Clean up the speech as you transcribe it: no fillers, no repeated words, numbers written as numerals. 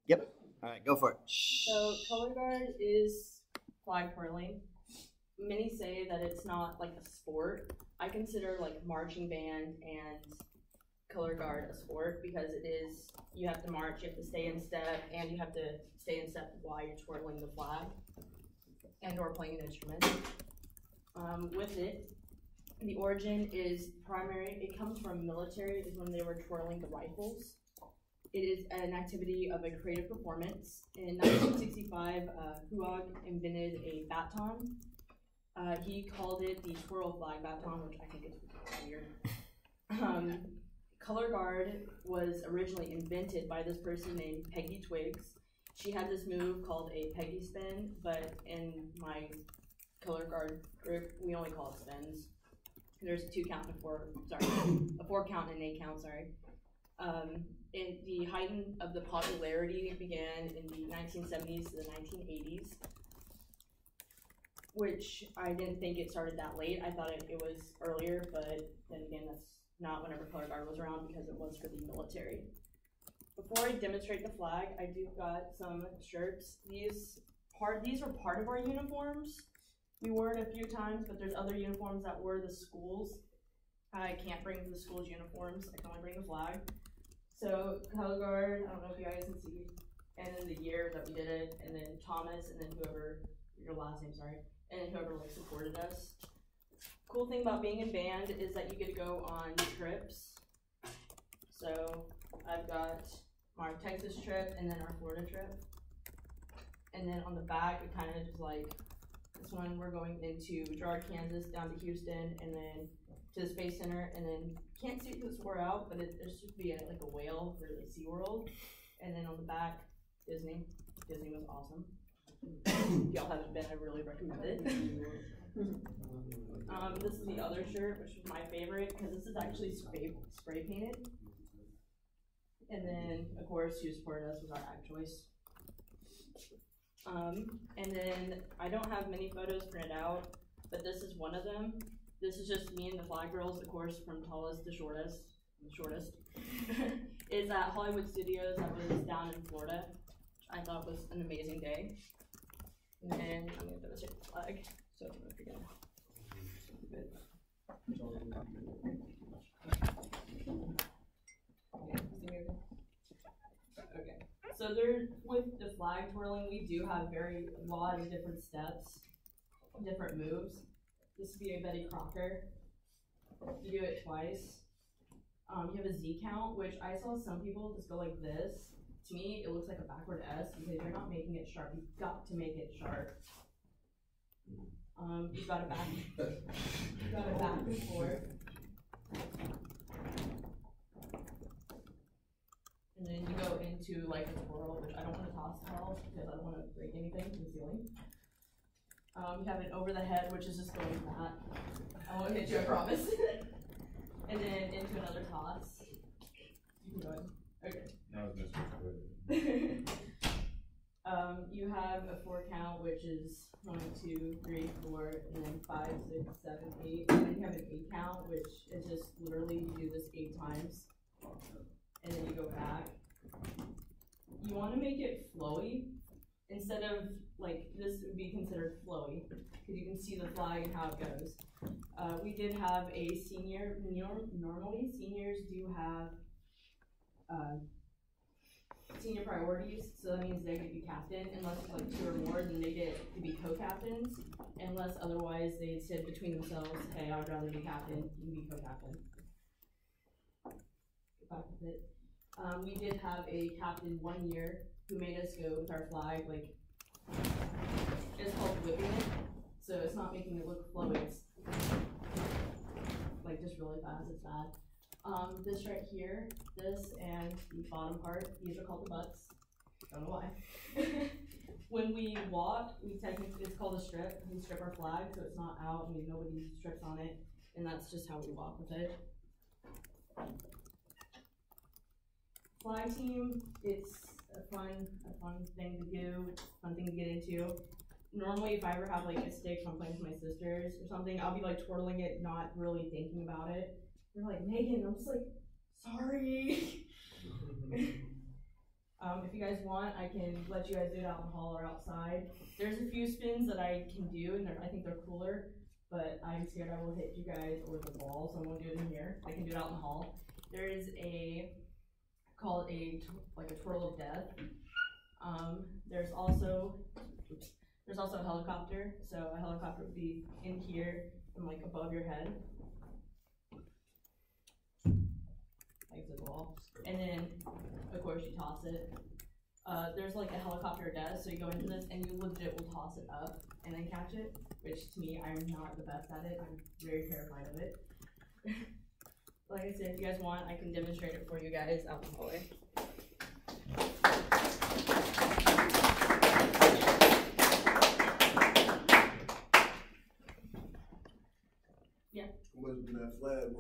Yep. All right, go for it. So color guard is flag twirling. Many say that it's not like a sport. I consider like marching band and color guard a sport because it is, you have to march, you have to stay in step, and you have to stay in step while you're twirling the flag and or playing an instrument. With it, the origin is primary, it comes from military, is when they were twirling the rifles. It is an activity of a creative performance. In 1965, Huog invented a baton. He called it the twirl flag baton, which I think is weird. Color guard was originally invented by this person named Peggy Twiggs. She had this move called a Peggy spin, but in my color guard group, we only call it spins. There's a 2 count and a 4, sorry, a 4 count and an 8 count, sorry. The height of the popularity began in the 1970s to the 1980s, which I didn't think it started that late. I thought it was earlier, but then again, that's not whenever color guard was around because it was for the military. Before I demonstrate the flag, I do got some shirts. These are part of our uniforms. We wore it a few times, but there's other uniforms that were the schools. I can't bring the school's uniforms. I can only bring the flag. So color guard, I don't know if you guys can see, and then the year that we did it, and then Thomas, and then whoever, your last name, sorry, and then whoever like supported us. Cool thing about being in band is that you get to go on trips. So I've got our Texas trip and then our Florida trip. And then on the back, it kind of just like, this one we're going into Girard, Kansas, down to Houston, and then to the Space Center, and then can't see because we're out, but there should be like a whale for like SeaWorld. And then on the back, Disney. Disney was awesome. If y'all haven't been, I really recommend it. This is the other shirt, which is my favorite because this is actually spray painted. And then, of course, who supported us was our Act Choice. And then I don't have many photos printed out, but this is one of them. This is just me and the flag girls, of course, from tallest to shortest. It's at Hollywood Studios that was down in Florida, which I thought was an amazing day. And then I'm going to demonstrate the flag, so I'm going to forget. Okay, so with the flag twirling, we do have a lot of different steps, different moves. This would be a Betty Crocker. You do it twice. You have a Z count, which I saw some people just go like this. To me, it looks like a backward S because you're not making it sharp. You've got to make it sharp. You've got a back and forth. And then you go into like a twirl, which I don't want to toss at all because I don't want to break anything from the ceiling. You have an over the head, which is just going flat. I won't hit you, I promise. And then into another toss. You can go ahead. Okay. That was Mr. You have a 4 count, which is 1, 2, 3, 4, and then 5, 6, 7, 8. And then you have an 8 count, which is just literally you do this 8 times. And then you go back. You want to make it flowy. Instead of, like, this would be considered flowy, because you can see the flag and how it goes. We did have a senior, normally seniors do have senior priorities, so that means they get to be captain. Unless it's like 2 or more, then they get to be co-captains. Unless otherwise they said between themselves, hey, I would rather be captain, you can be co-captain. Get back with it. We did have a captain 1 year who made us go with our flag, like, it's called whipping it. So it's not making it look flowy, it's like just really fast, it's bad. This right here, this and the bottom part, these are called the butts. Don't know why. When we walk, it's called a strip. We strip our flag so it's not out, I mean, nobody strips on it, and that's just how we walk with it. Flag team, it's a fun thing to do, fun thing to get into. Normally, if I ever have like a stick from playing with my sisters or something, I'll be like twirling it, not really thinking about it. They're like, Megan, I'm just like, sorry. If you guys want, I can let you guys do it out in the hall or outside. There's a few spins that I can do, and I think they're cooler, but I'm scared I will hit you guys or the ball, so I won't do it in here. I can do it out in the hall. There is called a twirl of death. There's also a helicopter. So a helicopter would be in here and like above your head. Exit wall. And then of course you toss it. There's like a helicopter death, so you go into this and you legit will toss it up and then catch it, which to me, I'm not the best at it. I'm very terrified of it. Like I said, if you guys want, I can demonstrate it for you guys out in the hallway. Yeah. Must have been that flag.